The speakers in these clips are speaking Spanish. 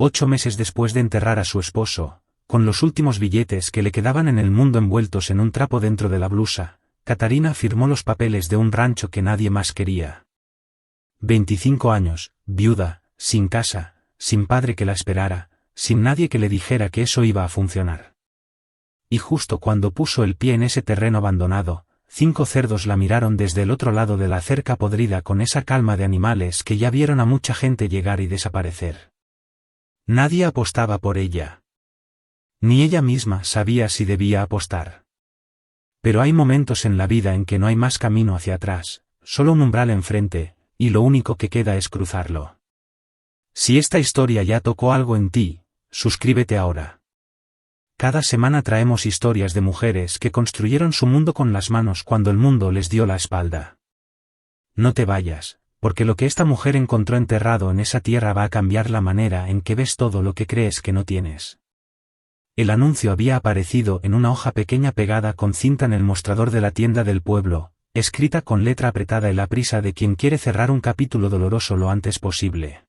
8 meses después de enterrar a su esposo, con los últimos billetes que le quedaban en el mundo envueltos en un trapo dentro de la blusa, Catarina firmó los papeles de un rancho que nadie más quería. 25 años, viuda, sin casa, sin padre que la esperara, sin nadie que le dijera que eso iba a funcionar. Y justo cuando puso el pie en ese terreno abandonado, 5 cerdos la miraron desde el otro lado de la cerca podrida con esa calma de animales que ya vieron a mucha gente llegar y desaparecer. Nadie apostaba por ella. Ni ella misma sabía si debía apostar. Pero hay momentos en la vida en que no hay más camino hacia atrás, solo un umbral enfrente, y lo único que queda es cruzarlo. Si esta historia ya tocó algo en ti, suscríbete ahora. Cada semana traemos historias de mujeres que construyeron su mundo con las manos cuando el mundo les dio la espalda. No te vayas, porque lo que esta mujer encontró enterrado en esa tierra va a cambiar la manera en que ves todo lo que crees que no tienes. El anuncio había aparecido en una hoja pequeña pegada con cinta en el mostrador de la tienda del pueblo, escrita con letra apretada y la prisa de quien quiere cerrar un capítulo doloroso lo antes posible.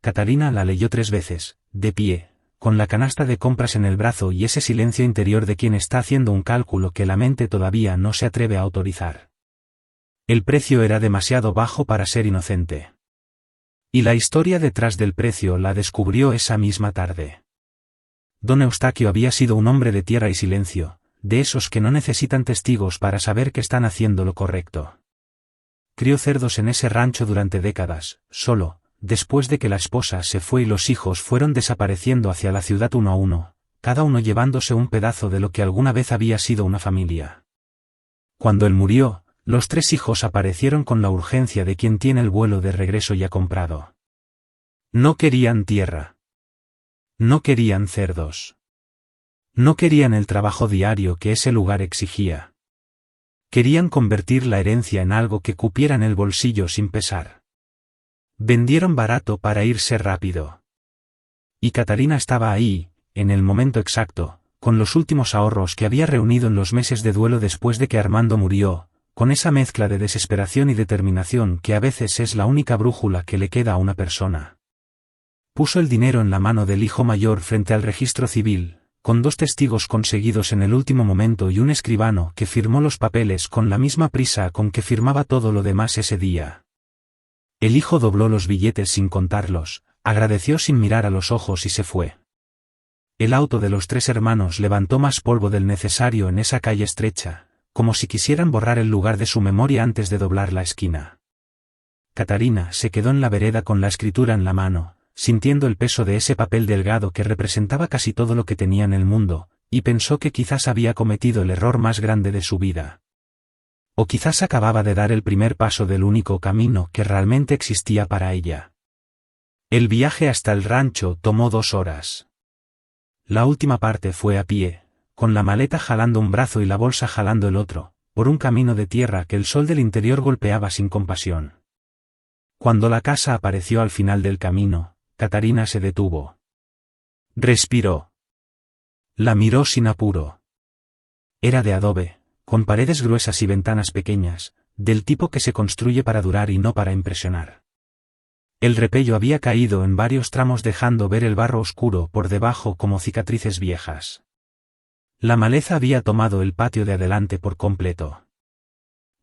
Catarina la leyó 3 veces, de pie, con la canasta de compras en el brazo y ese silencio interior de quien está haciendo un cálculo que la mente todavía no se atreve a autorizar. El precio era demasiado bajo para ser inocente. Y la historia detrás del precio la descubrió esa misma tarde. Don Eustaquio había sido un hombre de tierra y silencio, de esos que no necesitan testigos para saber que están haciendo lo correcto. Crió cerdos en ese rancho durante décadas, solo, después de que la esposa se fue y los hijos fueron desapareciendo hacia la ciudad uno a uno, cada uno llevándose un pedazo de lo que alguna vez había sido una familia. Cuando él murió, los 3 hijos aparecieron con la urgencia de quien tiene el vuelo de regreso ya comprado. No querían tierra. No querían cerdos. No querían el trabajo diario que ese lugar exigía. Querían convertir la herencia en algo que cupiera en el bolsillo sin pesar. Vendieron barato para irse rápido. Y Catarina estaba ahí, en el momento exacto, con los últimos ahorros que había reunido en los meses de duelo después de que Armando murió, con esa mezcla de desesperación y determinación que a veces es la única brújula que le queda a una persona. Puso el dinero en la mano del hijo mayor frente al registro civil, con 2 testigos conseguidos en el último momento y un escribano que firmó los papeles con la misma prisa con que firmaba todo lo demás ese día. El hijo dobló los billetes sin contarlos, agradeció sin mirar a los ojos y se fue. El auto de los 3 hermanos levantó más polvo del necesario en esa calle estrecha, como si quisieran borrar el lugar de su memoria antes de doblar la esquina. Catarina se quedó en la vereda con la escritura en la mano, sintiendo el peso de ese papel delgado que representaba casi todo lo que tenía en el mundo, y pensó que quizás había cometido el error más grande de su vida. O quizás acababa de dar el primer paso del único camino que realmente existía para ella. El viaje hasta el rancho tomó 2 horas. La última parte fue a pie, con la maleta jalando un brazo y la bolsa jalando el otro, por un camino de tierra que el sol del interior golpeaba sin compasión. Cuando la casa apareció al final del camino, Catarina se detuvo. Respiró. La miró sin apuro. Era de adobe, con paredes gruesas y ventanas pequeñas, del tipo que se construye para durar y no para impresionar. El repello había caído en varios tramos dejando ver el barro oscuro por debajo como cicatrices viejas. La maleza había tomado el patio de adelante por completo.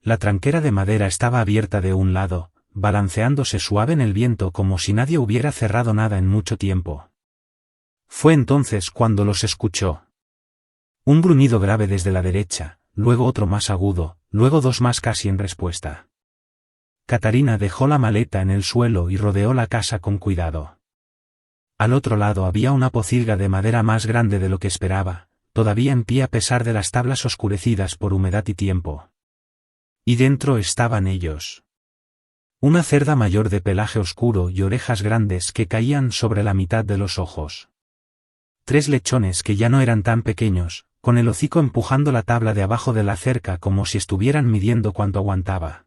La tranquera de madera estaba abierta de un lado, balanceándose suave en el viento como si nadie hubiera cerrado nada en mucho tiempo. Fue entonces cuando los escuchó. Un gruñido grave desde la derecha, luego otro más agudo, luego 2 más casi en respuesta. Catarina dejó la maleta en el suelo y rodeó la casa con cuidado. Al otro lado había una pocilga de madera más grande de lo que esperaba, todavía en pie a pesar de las tablas oscurecidas por humedad y tiempo. Y dentro estaban ellos. Una cerda mayor de pelaje oscuro y orejas grandes que caían sobre la mitad de los ojos. 3 lechones que ya no eran tan pequeños, con el hocico empujando la tabla de abajo de la cerca como si estuvieran midiendo cuánto aguantaba.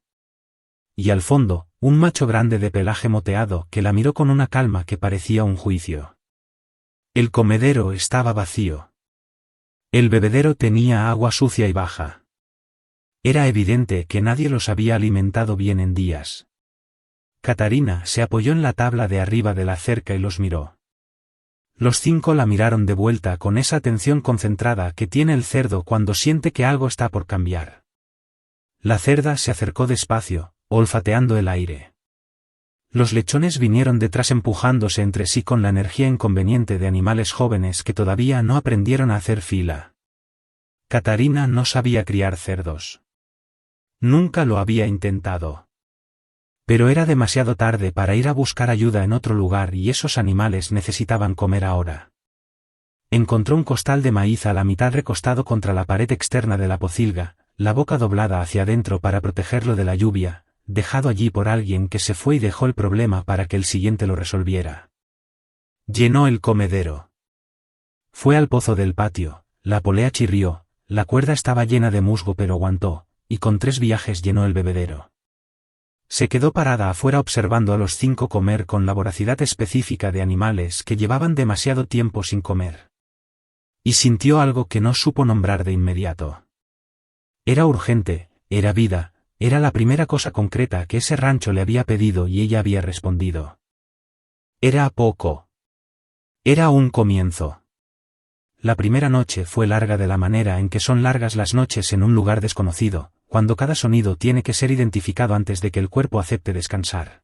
Y al fondo, un macho grande de pelaje moteado que la miró con una calma que parecía un juicio. El comedero estaba vacío. El bebedero tenía agua sucia y baja. Era evidente que nadie los había alimentado bien en días. Catarina se apoyó en la tabla de arriba de la cerca y los miró. Los 5 la miraron de vuelta con esa atención concentrada que tiene el cerdo cuando siente que algo está por cambiar. La cerda se acercó despacio, olfateando el aire. Los lechones vinieron detrás empujándose entre sí con la energía inconveniente de animales jóvenes que todavía no aprendieron a hacer fila. Katarina no sabía criar cerdos. Nunca lo había intentado. Pero era demasiado tarde para ir a buscar ayuda en otro lugar y esos animales necesitaban comer ahora. Encontró un costal de maíz a la mitad recostado contra la pared externa de la pocilga, la boca doblada hacia adentro para protegerlo de la lluvia, dejado allí por alguien que se fue y dejó el problema para que el siguiente lo resolviera. Llenó el comedero. Fue al pozo del patio, la polea chirrió, la cuerda estaba llena de musgo pero aguantó, y con 3 viajes llenó el bebedero. Se quedó parada afuera observando a los 5 comer con la voracidad específica de animales que llevaban demasiado tiempo sin comer. Y sintió algo que no supo nombrar de inmediato. Era urgente, era vida, era la primera cosa concreta que ese rancho le había pedido y ella había respondido. Era poco. Era un comienzo. La primera noche fue larga de la manera en que son largas las noches en un lugar desconocido, cuando cada sonido tiene que ser identificado antes de que el cuerpo acepte descansar.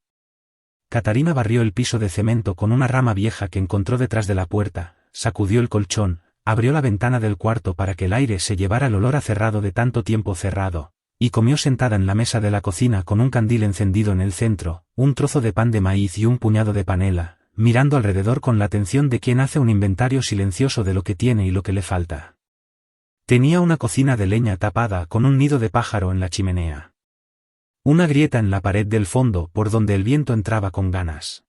Katarina barrió el piso de cemento con una rama vieja que encontró detrás de la puerta, sacudió el colchón, abrió la ventana del cuarto para que el aire se llevara el olor a cerrado de tanto tiempo cerrado, y comió sentada en la mesa de la cocina con un candil encendido en el centro, un trozo de pan de maíz y un puñado de panela, mirando alrededor con la atención de quien hace un inventario silencioso de lo que tiene y lo que le falta. Tenía una cocina de leña tapada con un nido de pájaro en la chimenea. Una grieta en la pared del fondo por donde el viento entraba con ganas.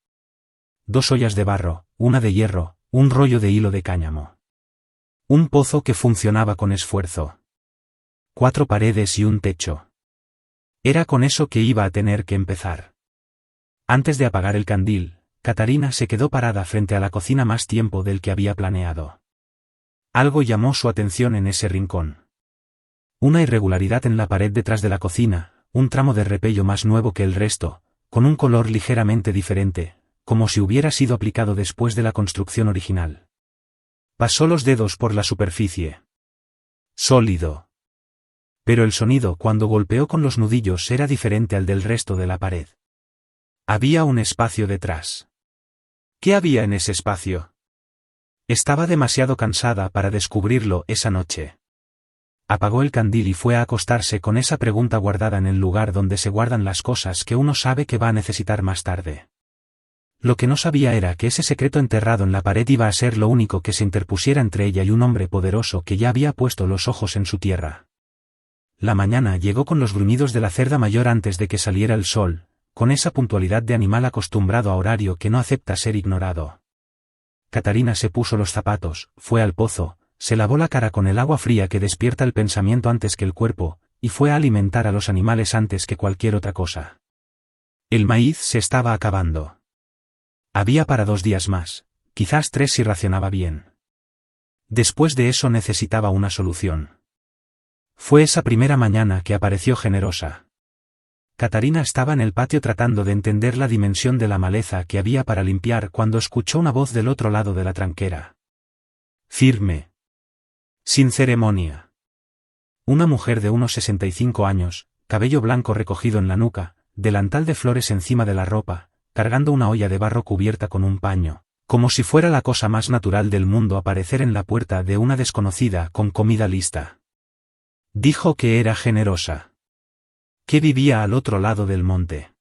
2 ollas de barro, una de hierro, un rollo de hilo de cáñamo. Un pozo que funcionaba con esfuerzo. 4 paredes y un techo. Era con eso que iba a tener que empezar. Antes de apagar el candil, Katarina se quedó parada frente a la cocina más tiempo del que había planeado. Algo llamó su atención en ese rincón. Una irregularidad en la pared detrás de la cocina, un tramo de repello más nuevo que el resto, con un color ligeramente diferente, como si hubiera sido aplicado después de la construcción original. Pasó los dedos por la superficie. Sólido. Pero el sonido cuando golpeó con los nudillos era diferente al del resto de la pared. Había un espacio detrás. ¿Qué había en ese espacio? Estaba demasiado cansada para descubrirlo esa noche. Apagó el candil y fue a acostarse con esa pregunta guardada en el lugar donde se guardan las cosas que uno sabe que va a necesitar más tarde. Lo que no sabía era que ese secreto enterrado en la pared iba a ser lo único que se interpusiera entre ella y un hombre poderoso que ya había puesto los ojos en su tierra. La mañana llegó con los gruñidos de la cerda mayor antes de que saliera el sol, con esa puntualidad de animal acostumbrado a horario que no acepta ser ignorado. Katarina se puso los zapatos, fue al pozo, se lavó la cara con el agua fría que despierta el pensamiento antes que el cuerpo, y fue a alimentar a los animales antes que cualquier otra cosa. El maíz se estaba acabando. Había para 2 días más, quizás 3 si racionaba bien. Después de eso necesitaba una solución. Fue esa primera mañana que apareció Generosa. Katarina estaba en el patio tratando de entender la dimensión de la maleza que había para limpiar cuando escuchó una voz del otro lado de la tranquera. Firme. Sin ceremonia. Una mujer de unos 65 años, cabello blanco recogido en la nuca, delantal de flores encima de la ropa, cargando una olla de barro cubierta con un paño, como si fuera la cosa más natural del mundo aparecer en la puerta de una desconocida con comida lista. Dijo que era Generosa. Que vivía al otro lado del monte.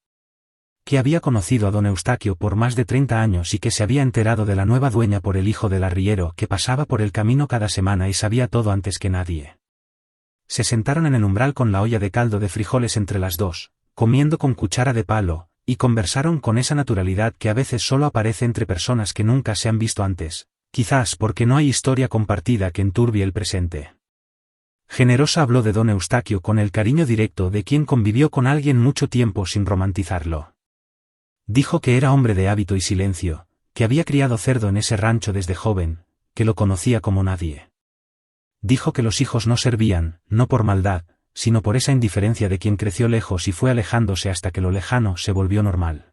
Que había conocido a don Eustaquio por más de 30 años y que se había enterado de la nueva dueña por el hijo del arriero que pasaba por el camino cada semana y sabía todo antes que nadie. Se sentaron en el umbral con la olla de caldo de frijoles entre las dos, comiendo con cuchara de palo, y conversaron con esa naturalidad que a veces solo aparece entre personas que nunca se han visto antes, quizás porque no hay historia compartida que enturbie el presente. Generosa habló de don Eustaquio con el cariño directo de quien convivió con alguien mucho tiempo sin romantizarlo. Dijo que era hombre de hábito y silencio, que había criado cerdo en ese rancho desde joven, que lo conocía como nadie. Dijo que los hijos no servían, no por maldad, sino por esa indiferencia de quien creció lejos y fue alejándose hasta que lo lejano se volvió normal.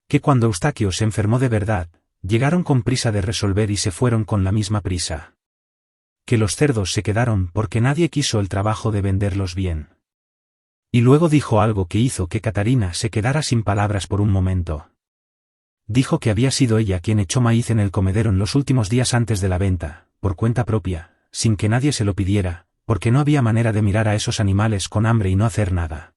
Que cuando Eustaquio se enfermó de verdad, Llegaron con prisa de resolver y se fueron con la misma prisa. Que los cerdos se quedaron porque nadie quiso el trabajo de venderlos bien. Y luego dijo algo que hizo que Catarina se quedara sin palabras por un momento. Dijo que había sido ella quien echó maíz en el comedero en los últimos días antes de la venta, por cuenta propia, sin que nadie se lo pidiera, porque no había manera de mirar a esos animales con hambre y no hacer nada.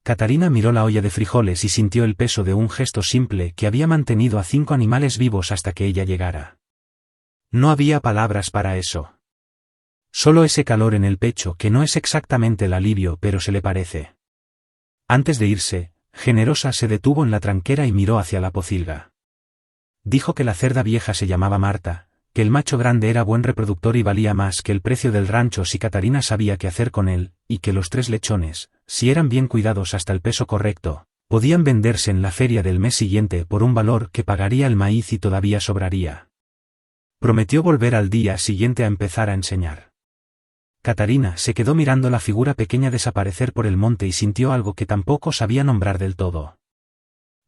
Catarina miró la olla de frijoles y sintió el peso de un gesto simple que había mantenido a 5 animales vivos hasta que ella llegara. No había palabras para eso. Solo ese calor en el pecho que no es exactamente el alivio pero se le parece. Antes de irse, Generosa se detuvo en la tranquera y miró hacia la pocilga. Dijo que la cerda vieja se llamaba Marta, que el macho grande era buen reproductor y valía más que el precio del rancho si Catarina sabía qué hacer con él, y que los 3 lechones, si eran bien cuidados hasta el peso correcto, podían venderse en la feria del mes siguiente por un valor que pagaría el maíz y todavía sobraría. Prometió volver al día siguiente a empezar a enseñar. Catarina se quedó mirando la figura pequeña desaparecer por el monte y sintió algo que tampoco sabía nombrar del todo.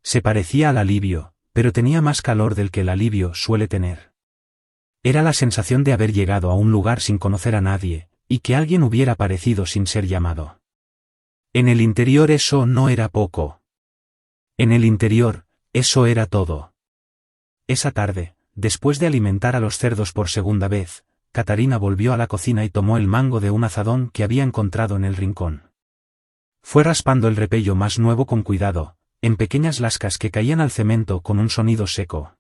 Se parecía al alivio, pero tenía más calor del que el alivio suele tener. Era la sensación de haber llegado a un lugar sin conocer a nadie, y que alguien hubiera aparecido sin ser llamado. En el interior eso no era poco. En el interior, eso era todo. Esa tarde, después de alimentar a los cerdos por segunda vez, Catarina volvió a la cocina y tomó el mango de un azadón que había encontrado en el rincón. Fue raspando el repello más nuevo con cuidado, en pequeñas lascas que caían al cemento con un sonido seco.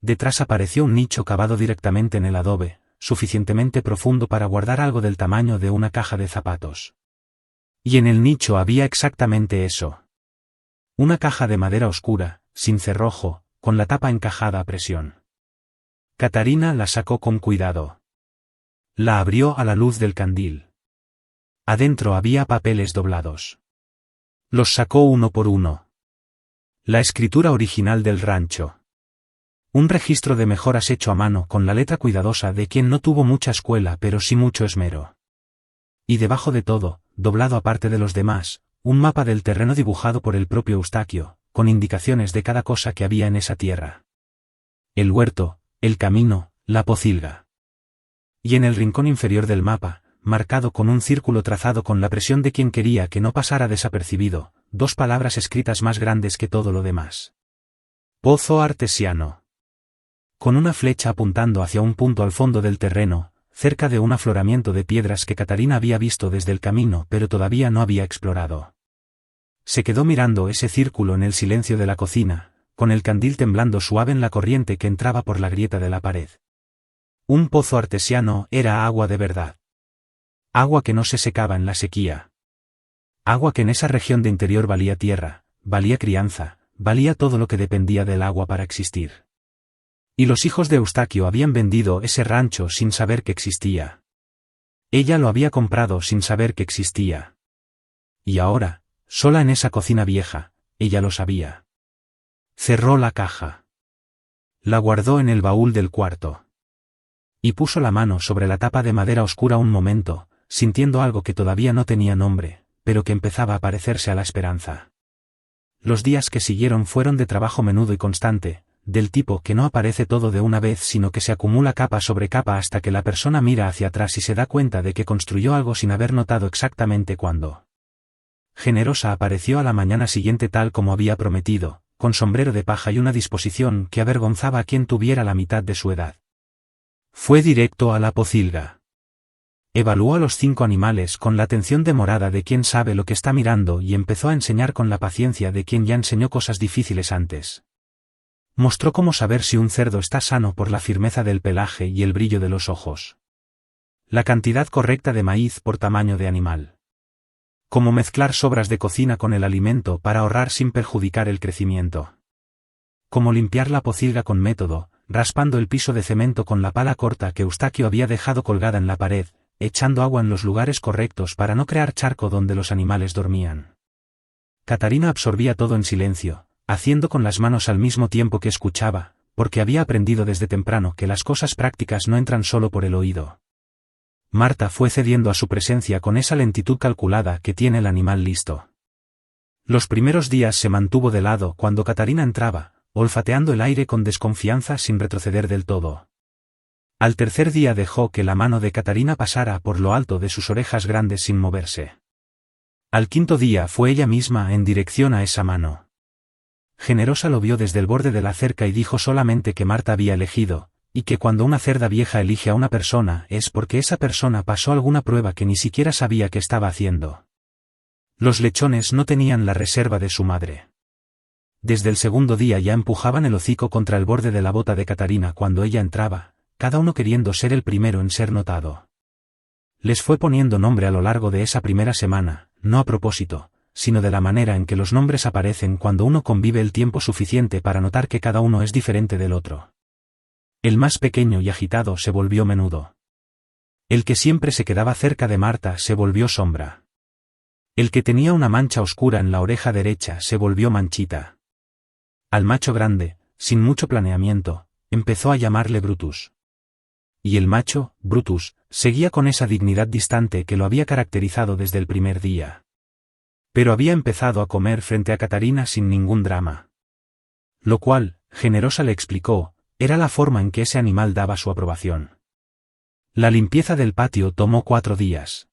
Detrás apareció un nicho cavado directamente en el adobe, suficientemente profundo para guardar algo del tamaño de una caja de zapatos. Y en el nicho había exactamente eso. Una caja de madera oscura, sin cerrojo, con la tapa encajada a presión. Catarina la sacó con cuidado. La abrió a la luz del candil. Adentro había papeles doblados. Los sacó uno por uno. La escritura original del rancho. Un registro de mejoras hecho a mano con la letra cuidadosa de quien no tuvo mucha escuela pero sí mucho esmero. Y debajo de todo, doblado aparte de los demás, un mapa del terreno dibujado por el propio Eustaquio, con indicaciones de cada cosa que había en esa tierra. El huerto, el camino, la pocilga. Y en el rincón inferior del mapa, marcado con un círculo trazado con la presión de quien quería que no pasara desapercibido, 2 palabras escritas más grandes que todo lo demás. Pozo artesiano. Con una flecha apuntando hacia un punto al fondo del terreno, cerca de un afloramiento de piedras que Catarina había visto desde el camino pero todavía no había explorado. Se quedó mirando ese círculo en el silencio de la cocina, con el candil temblando suave en la corriente que entraba por la grieta de la pared. Un pozo artesiano era agua de verdad. Agua que no se secaba en la sequía. Agua que en esa región de interior valía tierra, valía crianza, valía todo lo que dependía del agua para existir. Y los hijos de Eustaquio habían vendido ese rancho sin saber que existía. Ella lo había comprado sin saber que existía. Y ahora, sola en esa cocina vieja, ella lo sabía. Cerró la caja. La guardó en el baúl del cuarto. Y puso la mano sobre la tapa de madera oscura un momento, sintiendo algo que todavía no tenía nombre, pero que empezaba a parecerse a la esperanza. Los días que siguieron fueron de trabajo menudo y constante, del tipo que no aparece todo de una vez sino que se acumula capa sobre capa hasta que la persona mira hacia atrás y se da cuenta de que construyó algo sin haber notado exactamente cuándo. Generosa apareció a la mañana siguiente tal como había prometido, con sombrero de paja y una disposición que avergonzaba a quien tuviera la mitad de su edad. Fue directo a la pocilga. Evaluó a los 5 animales con la atención demorada de quien sabe lo que está mirando y empezó a enseñar con la paciencia de quien ya enseñó cosas difíciles antes. Mostró cómo saber si un cerdo está sano por la firmeza del pelaje y el brillo de los ojos. La cantidad correcta de maíz por tamaño de animal. Cómo mezclar sobras de cocina con el alimento para ahorrar sin perjudicar el crecimiento. Cómo limpiar la pocilga con método, raspando el piso de cemento con la pala corta que Eustaquio había dejado colgada en la pared, echando agua en los lugares correctos para no crear charco donde los animales dormían. Catarina absorbía todo en silencio, haciendo con las manos al mismo tiempo que escuchaba, porque había aprendido desde temprano que las cosas prácticas no entran solo por el oído. Marta fue cediendo a su presencia con esa lentitud calculada que tiene el animal listo. Los primeros días se mantuvo de lado cuando Catarina entraba, olfateando el aire con desconfianza sin retroceder del todo. Al tercer día dejó que la mano de Catarina pasara por lo alto de sus orejas grandes sin moverse. Al quinto día fue ella misma en dirección a esa mano. Generosa lo vio desde el borde de la cerca y dijo solamente que Marta había elegido, y que cuando una cerda vieja elige a una persona es porque esa persona pasó alguna prueba que ni siquiera sabía que estaba haciendo. Los lechones no tenían la reserva de su madre. Desde el segundo día ya empujaban el hocico contra el borde de la bota de Catarina cuando ella entraba, cada uno queriendo ser el primero en ser notado. Les fue poniendo nombre a lo largo de esa primera semana, no a propósito, sino de la manera en que los nombres aparecen cuando uno convive el tiempo suficiente para notar que cada uno es diferente del otro. El más pequeño y agitado se volvió Menudo. El que siempre se quedaba cerca de Marta se volvió Sombra. El que tenía una mancha oscura en la oreja derecha se volvió Manchita. Al macho grande, sin mucho planeamiento, empezó a llamarle Brutus. Y el macho, Brutus, seguía con esa dignidad distante que lo había caracterizado desde el primer día. Pero había empezado a comer frente a Catarina sin ningún drama. Lo cual, Generosa le explicó, era la forma en que ese animal daba su aprobación. La limpieza del patio tomó 4 días.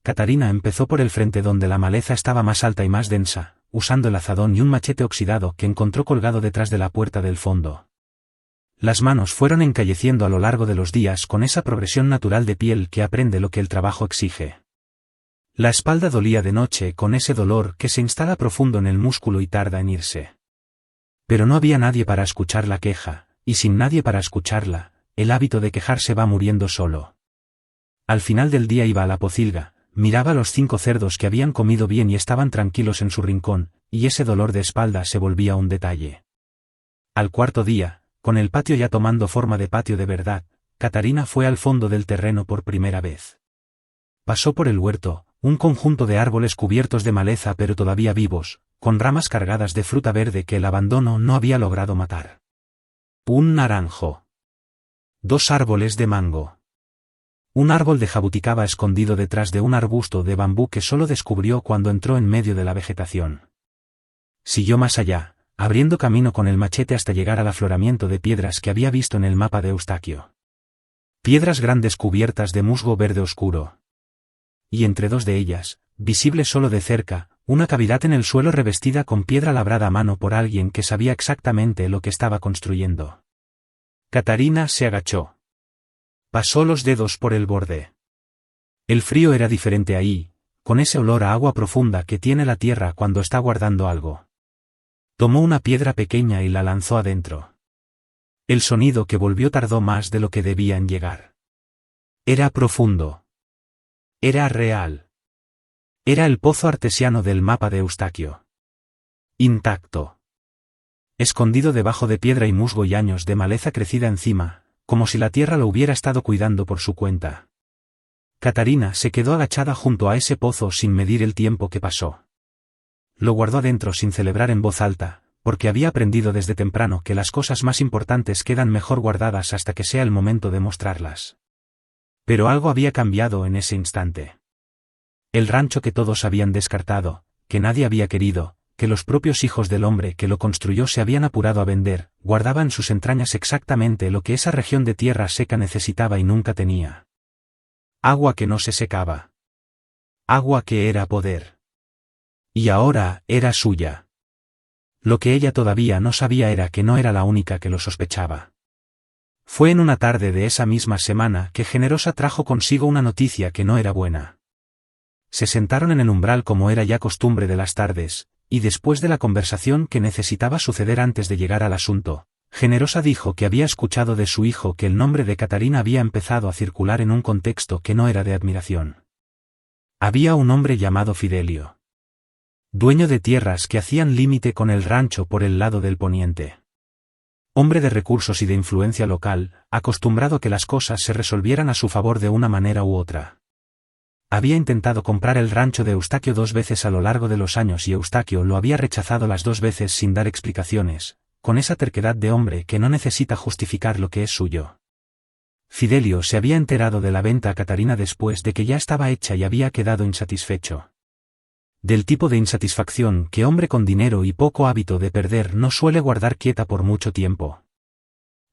Catarina empezó por el frente donde la maleza estaba más alta y más densa, usando el azadón y un machete oxidado que encontró colgado detrás de la puerta del fondo. Las manos fueron encalleciendo a lo largo de los días con esa progresión natural de piel que aprende lo que el trabajo exige. La espalda dolía de noche con ese dolor que se instala profundo en el músculo y tarda en irse. Pero no había nadie para escuchar la queja, y sin nadie para escucharla, el hábito de quejarse va muriendo solo. Al final del día iba a la pocilga, miraba a los 5 cerdos que habían comido bien y estaban tranquilos en su rincón, y ese dolor de espalda se volvía un detalle. Al cuarto día, con el patio ya tomando forma de patio de verdad, Catarina fue al fondo del terreno por primera vez. Pasó por el huerto, un conjunto de árboles cubiertos de maleza pero todavía vivos, con ramas cargadas de fruta verde que el abandono no había logrado matar. Un naranjo. 2 árboles de mango. Un árbol de jabuticaba escondido detrás de un arbusto de bambú que solo descubrió cuando entró en medio de la vegetación. Siguió más allá, abriendo camino con el machete hasta llegar al afloramiento de piedras que había visto en el mapa de Eustaquio. Piedras grandes cubiertas de musgo verde oscuro. Y entre 2 de ellas, visible solo de cerca, una cavidad en el suelo revestida con piedra labrada a mano por alguien que sabía exactamente lo que estaba construyendo. Catarina se agachó. Pasó los dedos por el borde. El frío era diferente ahí, con ese olor a agua profunda que tiene la tierra cuando está guardando algo. Tomó una piedra pequeña y la lanzó adentro. El sonido que volvió tardó más de lo que debía en llegar. Era profundo. Era real. Era el pozo artesiano del mapa de Eustaquio. Intacto. Escondido debajo de piedra y musgo y años de maleza crecida encima, como si la tierra lo hubiera estado cuidando por su cuenta. Catarina se quedó agachada junto a ese pozo sin medir el tiempo que pasó. Lo guardó adentro sin celebrar en voz alta, porque había aprendido desde temprano que las cosas más importantes quedan mejor guardadas hasta que sea el momento de mostrarlas. Pero algo había cambiado en ese instante. El rancho que todos habían descartado, que nadie había querido, que los propios hijos del hombre que lo construyó se habían apurado a vender, guardaba en sus entrañas exactamente lo que esa región de tierra seca necesitaba y nunca tenía. Agua que no se secaba. Agua que era poder. Y ahora era suya. Lo que ella todavía no sabía era que no era la única que lo sospechaba. Fue en una tarde de esa misma semana que Generosa trajo consigo una noticia que no era buena. Se sentaron en el umbral como era ya costumbre de las tardes, y después de la conversación que necesitaba suceder antes de llegar al asunto, Generosa dijo que había escuchado de su hijo que el nombre de Catarina había empezado a circular en un contexto que no era de admiración. Había un hombre llamado Fidelio. Dueño de tierras que hacían límite con el rancho por el lado del poniente. Hombre de recursos y de influencia local, acostumbrado a que las cosas se resolvieran a su favor de una manera u otra. Había intentado comprar el rancho de Eustaquio 2 veces a lo largo de los años y Eustaquio lo había rechazado las 2 veces sin dar explicaciones, con esa terquedad de hombre que no necesita justificar lo que es suyo. Fidelio se había enterado de la venta a Catarina después de que ya estaba hecha y había quedado insatisfecho. Del tipo de insatisfacción que hombre con dinero y poco hábito de perder no suele guardar quieta por mucho tiempo.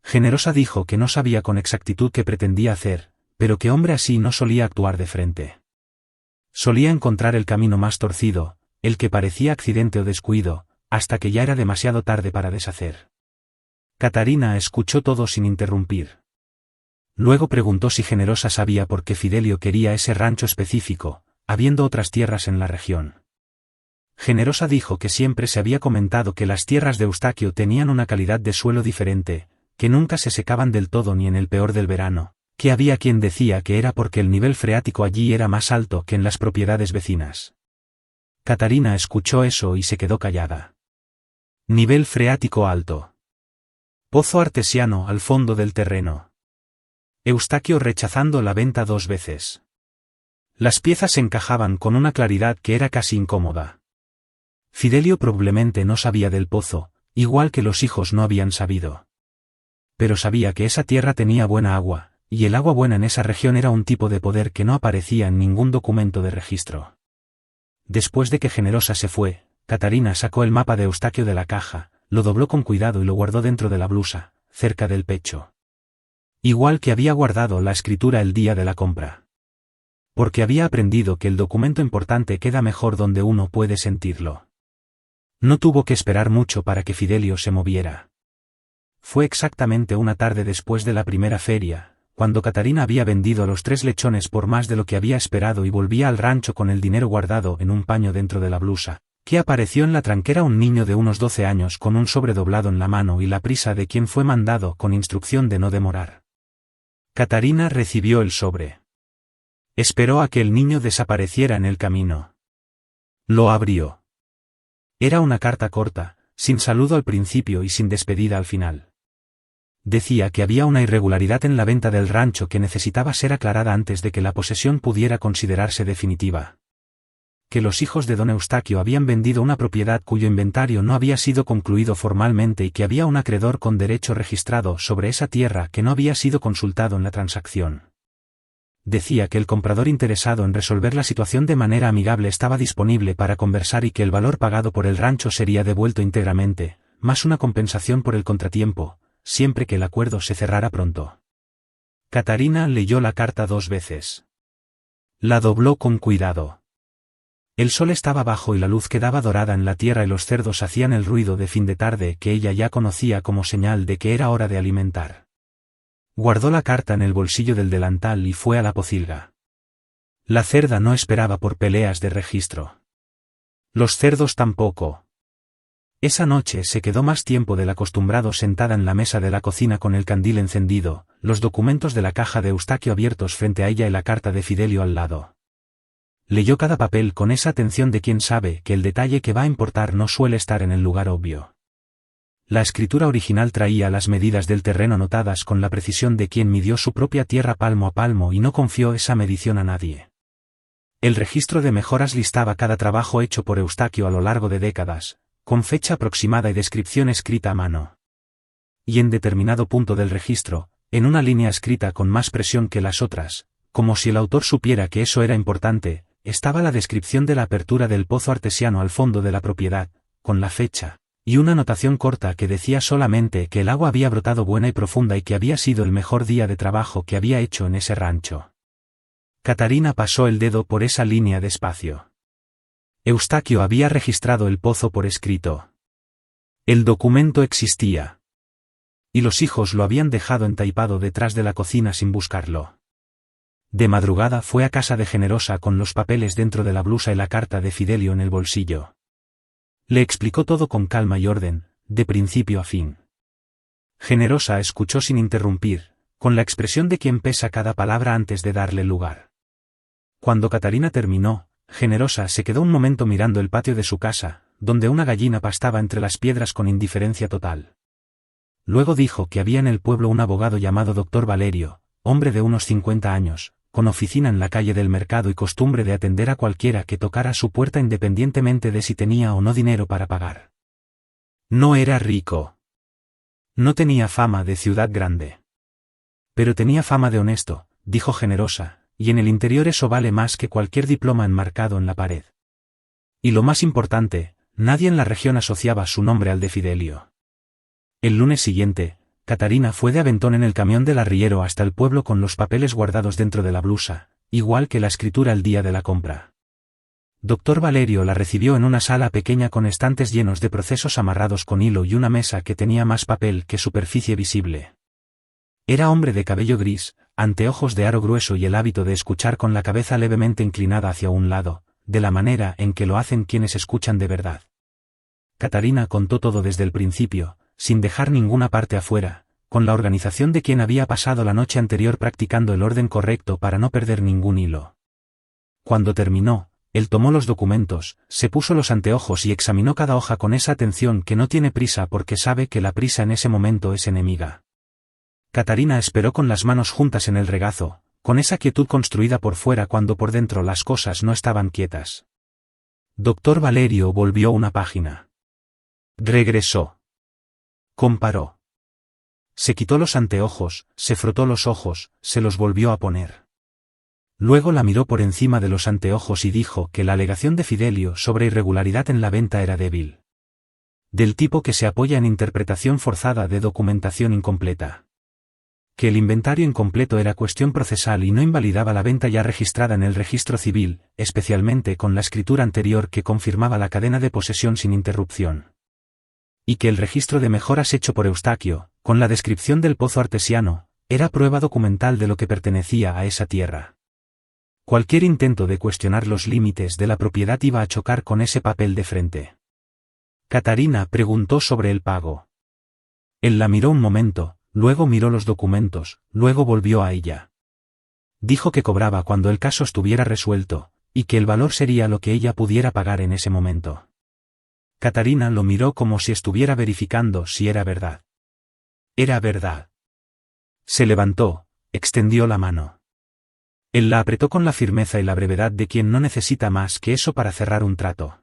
Generosa dijo que no sabía con exactitud qué pretendía hacer, pero que hombre así no solía actuar de frente. Solía encontrar el camino más torcido, el que parecía accidente o descuido, hasta que ya era demasiado tarde para deshacer. Catarina escuchó todo sin interrumpir. Luego preguntó si Generosa sabía por qué Fidelio quería ese rancho específico, habiendo otras tierras en la región. Generosa dijo que siempre se había comentado que las tierras de Eustaquio tenían una calidad de suelo diferente, que nunca se secaban del todo ni en el peor del verano, que había quien decía que era porque el nivel freático allí era más alto que en las propiedades vecinas. Catarina escuchó eso y se quedó callada. Nivel freático alto. Pozo artesiano al fondo del terreno. Eustaquio rechazando la venta 2 veces. Las piezas encajaban con una claridad que era casi incómoda. Fidelio probablemente no sabía del pozo, igual que los hijos no habían sabido. Pero sabía que esa tierra tenía buena agua, y el agua buena en esa región era un tipo de poder que no aparecía en ningún documento de registro. Después de que Generosa se fue, Catarina sacó el mapa de Eustaquio de la caja, lo dobló con cuidado y lo guardó dentro de la blusa, cerca del pecho. Igual que había guardado la escritura el día de la compra. Porque había aprendido que el documento importante queda mejor donde uno puede sentirlo. No tuvo que esperar mucho para que Fidelio se moviera. Fue exactamente una tarde después de la primera feria, cuando Catarina había vendido los 3 lechones por más de lo que había esperado y volvía al rancho con el dinero guardado en un paño dentro de la blusa, que apareció en la tranquera un niño de unos 12 años con un sobre doblado en la mano y la prisa de quien fue mandado con instrucción de no demorar. Catarina recibió el sobre. Esperó a que el niño desapareciera en el camino. Lo abrió. Era una carta corta, sin saludo al principio y sin despedida al final. Decía que había una irregularidad en la venta del rancho que necesitaba ser aclarada antes de que la posesión pudiera considerarse definitiva. Que los hijos de don Eustaquio habían vendido una propiedad cuyo inventario no había sido concluido formalmente y que había un acreedor con derecho registrado sobre esa tierra que no había sido consultado en la transacción. Decía que el comprador interesado en resolver la situación de manera amigable estaba disponible para conversar y que el valor pagado por el rancho sería devuelto íntegramente, más una compensación por el contratiempo, siempre que el acuerdo se cerrara pronto. Catarina leyó la carta 2 veces. La dobló con cuidado. El sol estaba bajo y la luz quedaba dorada en la tierra y los cerdos hacían el ruido de fin de tarde que ella ya conocía como señal de que era hora de alimentar. Guardó la carta en el bolsillo del delantal y fue a la pocilga. La cerda no esperaba por peleas de registro. Los cerdos tampoco. Esa noche se quedó más tiempo del acostumbrado sentada en la mesa de la cocina con el candil encendido, los documentos de la caja de Eustaquio abiertos frente a ella y la carta de Fidelio al lado. Leyó cada papel con esa atención de quien sabe que el detalle que va a importar no suele estar en el lugar obvio. La escritura original traía las medidas del terreno anotadas con la precisión de quien midió su propia tierra palmo a palmo y no confió esa medición a nadie. El registro de mejoras listaba cada trabajo hecho por Eustaquio a lo largo de décadas, con fecha aproximada y descripción escrita a mano. Y en determinado punto del registro, en una línea escrita con más presión que las otras, como si el autor supiera que eso era importante, estaba la descripción de la apertura del pozo artesiano al fondo de la propiedad, con la fecha, y una anotación corta que decía solamente que el agua había brotado buena y profunda y que había sido el mejor día de trabajo que había hecho en ese rancho. Catarina pasó el dedo por esa línea despacio. Eustaquio había registrado el pozo por escrito. El documento existía. Y los hijos lo habían dejado entaipado detrás de la cocina sin buscarlo. De madrugada fue a casa de Generosa con los papeles dentro de la blusa y la carta de Fidelio en el bolsillo. Le explicó todo con calma y orden, de principio a fin. Generosa escuchó sin interrumpir, con la expresión de quien pesa cada palabra antes de darle lugar. Cuando Catarina terminó, Generosa se quedó un momento mirando el patio de su casa, donde una gallina pastaba entre las piedras con indiferencia total. Luego dijo que había en el pueblo un abogado llamado Dr. Valerio, hombre de unos 50 años, con oficina en la calle del mercado y costumbre de atender a cualquiera que tocara su puerta independientemente de si tenía o no dinero para pagar. No era rico. No tenía fama de ciudad grande. Pero tenía fama de honesto, dijo Generosa, y en el interior eso vale más que cualquier diploma enmarcado en la pared. Y lo más importante, nadie en la región asociaba su nombre al de Fidelio. El lunes siguiente, Catarina fue de aventón en el camión del arriero hasta el pueblo con los papeles guardados dentro de la blusa, igual que la escritura el día de la compra. Doctor Valerio la recibió en una sala pequeña con estantes llenos de procesos amarrados con hilo y una mesa que tenía más papel que superficie visible. Era hombre de cabello gris, anteojos de aro grueso y el hábito de escuchar con la cabeza levemente inclinada hacia un lado, de la manera en que lo hacen quienes escuchan de verdad. Catarina contó todo desde el principio, sin dejar ninguna parte afuera, con la organización de quien había pasado la noche anterior practicando el orden correcto para no perder ningún hilo. Cuando terminó, él tomó los documentos, se puso los anteojos y examinó cada hoja con esa atención que no tiene prisa porque sabe que la prisa en ese momento es enemiga. Catarina esperó con las manos juntas en el regazo, con esa quietud construida por fuera cuando por dentro las cosas no estaban quietas. Doctor Valerio volvió una página. Regresó. Comparó. Se quitó los anteojos, se frotó los ojos, se los volvió a poner. Luego la miró por encima de los anteojos y dijo que la alegación de Fidelio sobre irregularidad en la venta era débil. Del tipo que se apoya en interpretación forzada de documentación incompleta. Que el inventario incompleto era cuestión procesal y no invalidaba la venta ya registrada en el registro civil, especialmente con la escritura anterior que confirmaba la cadena de posesión sin interrupción. Y que el registro de mejoras hecho por Eustaquio, con la descripción del pozo artesiano, era prueba documental de lo que pertenecía a esa tierra. Cualquier intento de cuestionar los límites de la propiedad iba a chocar con ese papel de frente. Catarina preguntó sobre el pago. Él la miró un momento, luego miró los documentos, luego volvió a ella. Dijo que cobraba cuando el caso estuviera resuelto, y que el valor sería lo que ella pudiera pagar en ese momento. Catarina lo miró como si estuviera verificando si era verdad. Era verdad. Se levantó, extendió la mano. Él la apretó con la firmeza y la brevedad de quien no necesita más que eso para cerrar un trato.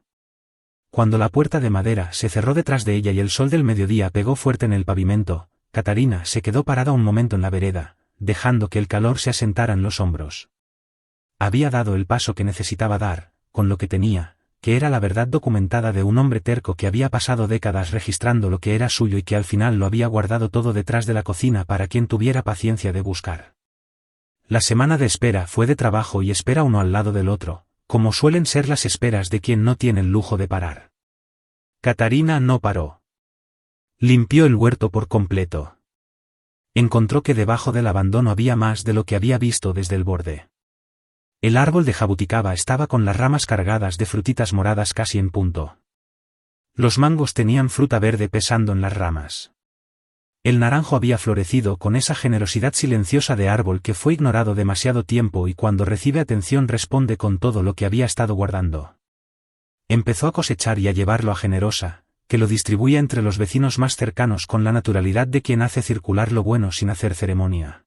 Cuando la puerta de madera se cerró detrás de ella y el sol del mediodía pegó fuerte en el pavimento, Catarina se quedó parada un momento en la vereda, dejando que el calor se asentara en los hombros. Había dado el paso que necesitaba dar, con lo que tenía, que era la verdad documentada de un hombre terco que había pasado décadas registrando lo que era suyo y que al final lo había guardado todo detrás de la cocina para quien tuviera paciencia de buscar. La semana de espera fue de trabajo y espera uno al lado del otro, como suelen ser las esperas de quien no tiene el lujo de parar. Catarina no paró. Limpió el huerto por completo. Encontró que debajo del abandono había más de lo que había visto desde el borde. El árbol de jabuticaba estaba con las ramas cargadas de frutitas moradas casi en punto. Los mangos tenían fruta verde pesando en las ramas. El naranjo había florecido con esa generosidad silenciosa de árbol que fue ignorado demasiado tiempo y cuando recibe atención responde con todo lo que había estado guardando. Empezó a cosechar y a llevarlo a Generosa, que lo distribuía entre los vecinos más cercanos con la naturalidad de quien hace circular lo bueno sin hacer ceremonia.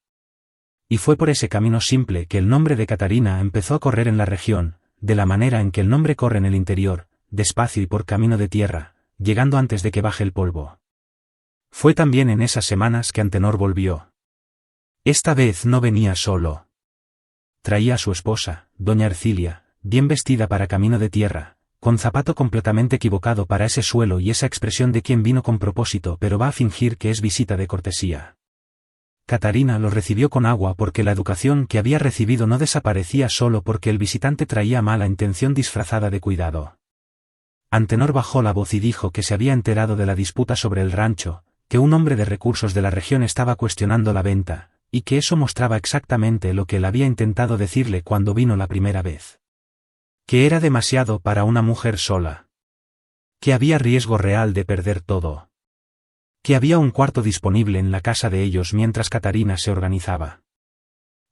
Y fue por ese camino simple que el nombre de Catarina empezó a correr en la región, de la manera en que el nombre corre en el interior, despacio y por camino de tierra, llegando antes de que baje el polvo. Fue también en esas semanas que Antenor volvió. Esta vez no venía solo. Traía a su esposa, doña Ercilia, bien vestida para camino de tierra, con zapato completamente equivocado para ese suelo y esa expresión de quien vino con propósito pero va a fingir que es visita de cortesía. Catarina lo recibió con agua porque la educación que había recibido no desaparecía solo porque el visitante traía mala intención disfrazada de cuidado. Antenor bajó la voz y dijo que se había enterado de la disputa sobre el rancho, que un hombre de recursos de la región estaba cuestionando la venta, y que eso mostraba exactamente lo que él había intentado decirle cuando vino la primera vez. Que era demasiado para una mujer sola. Que había riesgo real de perder todo. Que había un cuarto disponible en la casa de ellos mientras Catarina se organizaba.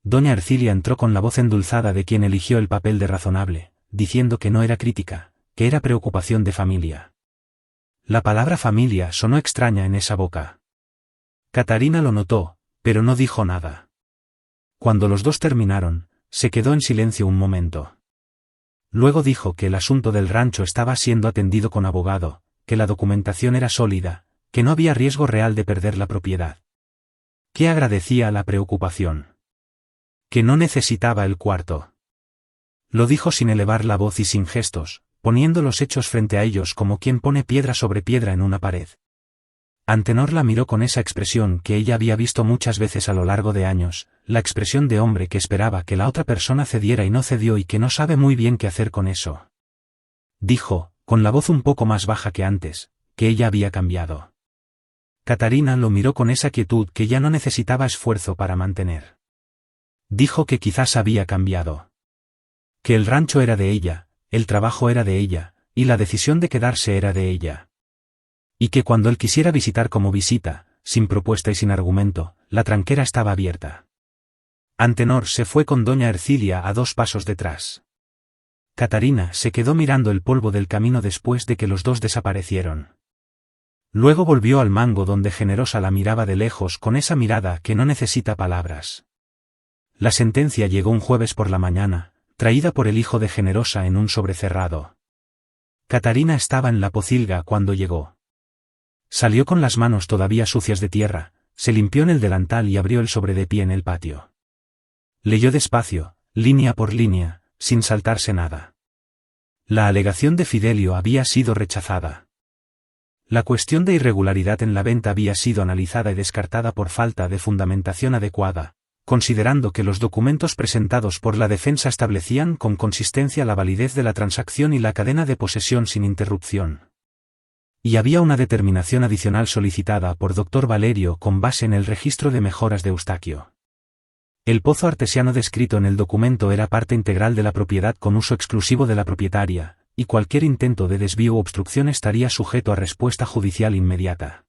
Doña Ercilia entró con la voz endulzada de quien eligió el papel de razonable, diciendo que no era crítica, que era preocupación de familia. La palabra familia sonó extraña en esa boca. Catarina lo notó, pero no dijo nada. Cuando los dos terminaron, se quedó en silencio un momento. Luego dijo que el asunto del rancho estaba siendo atendido con abogado, que la documentación era sólida, que no había riesgo real de perder la propiedad. Que agradecía la preocupación. Que no necesitaba el cuarto. Lo dijo sin elevar la voz y sin gestos, poniendo los hechos frente a ellos como quien pone piedra sobre piedra en una pared. Antenor la miró con esa expresión que ella había visto muchas veces a lo largo de años, la expresión de hombre que esperaba que la otra persona cediera y no cedió y que no sabe muy bien qué hacer con eso. Dijo, con la voz un poco más baja que antes, que ella había cambiado. Catarina lo miró con esa quietud que ya no necesitaba esfuerzo para mantener. Dijo que quizás había cambiado. Que el rancho era de ella, el trabajo era de ella, y la decisión de quedarse era de ella. Y que cuando él quisiera visitar como visita, sin propuesta y sin argumento, la tranquera estaba abierta. Antenor se fue con doña Ercilia a 2 pasos detrás. Catarina se quedó mirando el polvo del camino después de que los dos desaparecieron. Luego volvió al mango donde Generosa la miraba de lejos con esa mirada que no necesita palabras. La sentencia llegó un jueves por la mañana, traída por el hijo de Generosa en un sobre cerrado. Catarina estaba en la pocilga cuando llegó. Salió con las manos todavía sucias de tierra, se limpió en el delantal y abrió el sobre de pie en el patio. Leyó despacio, línea por línea, sin saltarse nada. La alegación de Fidelio había sido rechazada. La cuestión de irregularidad en la venta había sido analizada y descartada por falta de fundamentación adecuada, considerando que los documentos presentados por la defensa establecían con consistencia la validez de la transacción y la cadena de posesión sin interrupción. Y había una determinación adicional solicitada por Dr. Valerio con base en el registro de mejoras de Eustaquio. El pozo artesiano descrito en el documento era parte integral de la propiedad con uso exclusivo de la propietaria, y cualquier intento de desvío u obstrucción estaría sujeto a respuesta judicial inmediata.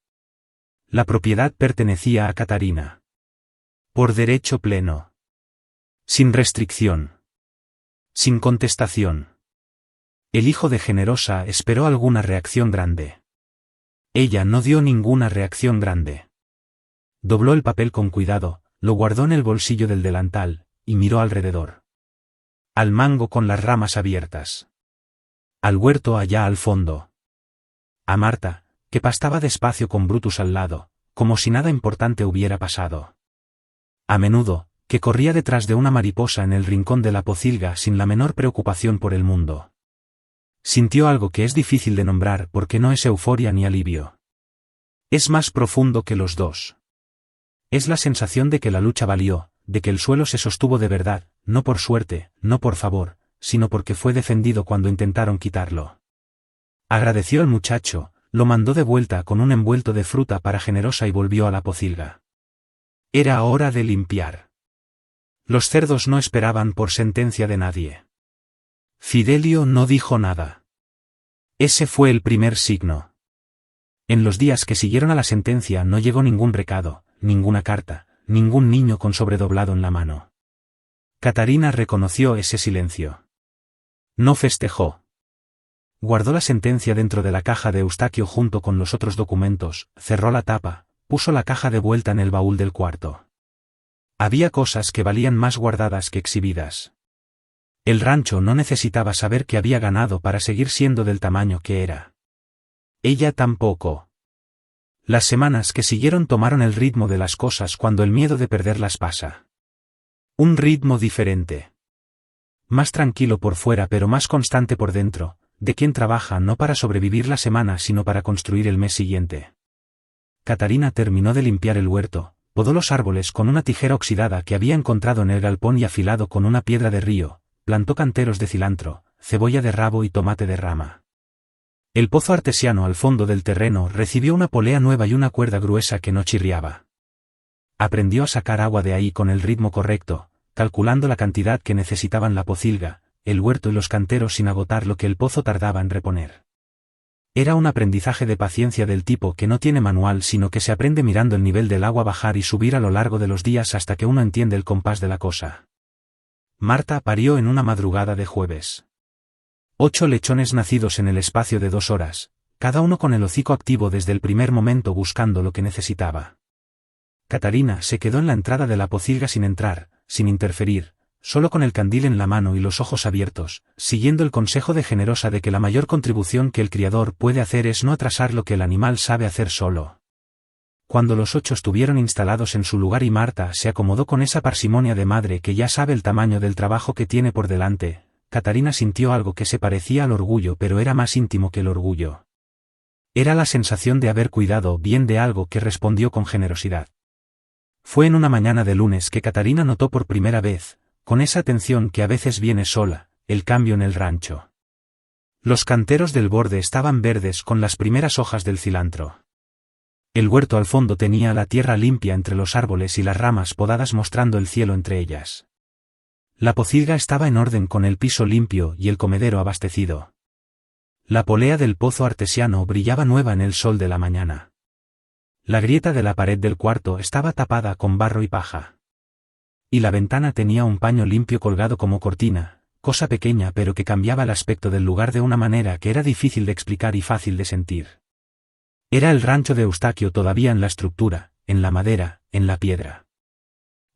La propiedad pertenecía a Catarina. Por derecho pleno. Sin restricción. Sin contestación. El hijo de Generosa esperó alguna reacción grande. Ella no dio ninguna reacción grande. Dobló el papel con cuidado, lo guardó en el bolsillo del delantal, y miró alrededor. Al mango con las ramas abiertas. Al huerto allá al fondo. A Marta, que pastaba despacio con Brutus al lado, como si nada importante hubiera pasado. A Menudo, que corría detrás de una mariposa en el rincón de la pocilga sin la menor preocupación por el mundo. Sintió algo que es difícil de nombrar porque no es euforia ni alivio. Es más profundo que los dos. Es la sensación de que la lucha valió, de que el suelo se sostuvo de verdad, no por suerte, no por favor, sino porque fue defendido cuando intentaron quitarlo. Agradeció al muchacho, lo mandó de vuelta con un envuelto de fruta para Generosa y volvió a la pocilga. Era hora de limpiar. Los cerdos no esperaban por sentencia de nadie. Fidelio no dijo nada. Ese fue el primer signo. En los días que siguieron a la sentencia no llegó ningún recado, ninguna carta, ningún niño con sobredoblado en la mano. Catarina reconoció ese silencio. No festejó. Guardó la sentencia dentro de la caja de Eustaquio junto con los otros documentos, cerró la tapa, puso la caja de vuelta en el baúl del cuarto. Había cosas que valían más guardadas que exhibidas. El rancho no necesitaba saber que había ganado para seguir siendo del tamaño que era. Ella tampoco. Las semanas que siguieron tomaron el ritmo de las cosas cuando el miedo de perderlas pasa. Un ritmo diferente. Más tranquilo por fuera pero más constante por dentro, de quien trabaja no para sobrevivir la semana sino para construir el mes siguiente. Catarina terminó de limpiar el huerto, podó los árboles con una tijera oxidada que había encontrado en el galpón y afilado con una piedra de río, plantó canteros de cilantro, cebolla de rabo y tomate de rama. El pozo artesiano al fondo del terreno recibió una polea nueva y una cuerda gruesa que no chirriaba. Aprendió a sacar agua de ahí con el ritmo correcto, calculando la cantidad que necesitaban la pocilga, el huerto y los canteros sin agotar lo que el pozo tardaba en reponer. Era un aprendizaje de paciencia del tipo que no tiene manual sino que se aprende mirando el nivel del agua bajar y subir a lo largo de los días hasta que uno entiende el compás de la cosa. Marta parió en una madrugada de jueves. 8 lechones nacidos en el espacio de 2 horas, cada uno con el hocico activo desde el primer momento buscando lo que necesitaba. Catarina se quedó en la entrada de la pocilga sin entrar, sin interferir, solo con el candil en la mano y los ojos abiertos, siguiendo el consejo de Generosa de que la mayor contribución que el criador puede hacer es no atrasar lo que el animal sabe hacer solo. Cuando los 8 estuvieron instalados en su lugar y Marta se acomodó con esa parsimonia de madre que ya sabe el tamaño del trabajo que tiene por delante, Catarina sintió algo que se parecía al orgullo, pero era más íntimo que el orgullo. Era la sensación de haber cuidado bien de algo que respondió con generosidad. Fue en una mañana de lunes que Catarina notó por primera vez, con esa atención que a veces viene sola, el cambio en el rancho. Los canteros del borde estaban verdes con las primeras hojas del cilantro. El huerto al fondo tenía la tierra limpia entre los árboles y las ramas podadas mostrando el cielo entre ellas. La pocilga estaba en orden con el piso limpio y el comedero abastecido. La polea del pozo artesiano brillaba nueva en el sol de la mañana. La grieta de la pared del cuarto estaba tapada con barro y paja. Y la ventana tenía un paño limpio colgado como cortina, cosa pequeña pero que cambiaba el aspecto del lugar de una manera que era difícil de explicar y fácil de sentir. Era el rancho de Eustaquio todavía en la estructura, en la madera, en la piedra.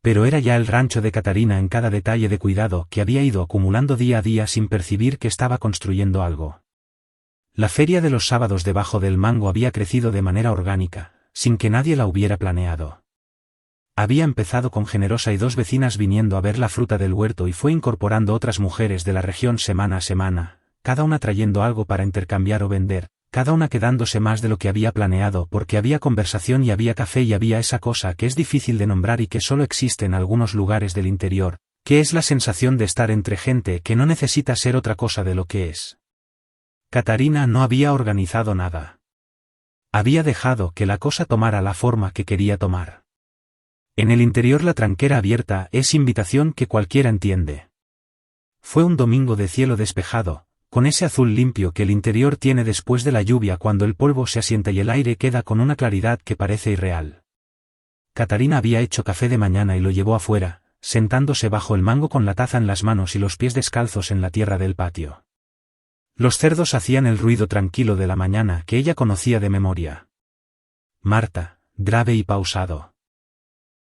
Pero era ya el rancho de Catarina en cada detalle de cuidado que había ido acumulando día a día sin percibir que estaba construyendo algo. La feria de los sábados debajo del mango había crecido de manera orgánica, sin que nadie la hubiera planeado. Había empezado con Generosa y 2 vecinas viniendo a ver la fruta del huerto y fue incorporando otras mujeres de la región semana a semana, cada una trayendo algo para intercambiar o vender, cada una quedándose más de lo que había planeado porque había conversación y había café y había esa cosa que es difícil de nombrar y que solo existe en algunos lugares del interior, que es la sensación de estar entre gente que no necesita ser otra cosa de lo que es. Catarina no había organizado nada. Había dejado que la cosa tomara la forma que quería tomar. En el interior la tranquera abierta es invitación que cualquiera entiende. Fue un domingo de cielo despejado, con ese azul limpio que el interior tiene después de la lluvia cuando el polvo se asienta y el aire queda con una claridad que parece irreal. Catarina había hecho café de mañana y lo llevó afuera, sentándose bajo el mango con la taza en las manos y los pies descalzos en la tierra del patio. Los cerdos hacían el ruido tranquilo de la mañana que ella conocía de memoria. Marta, grave y pausado.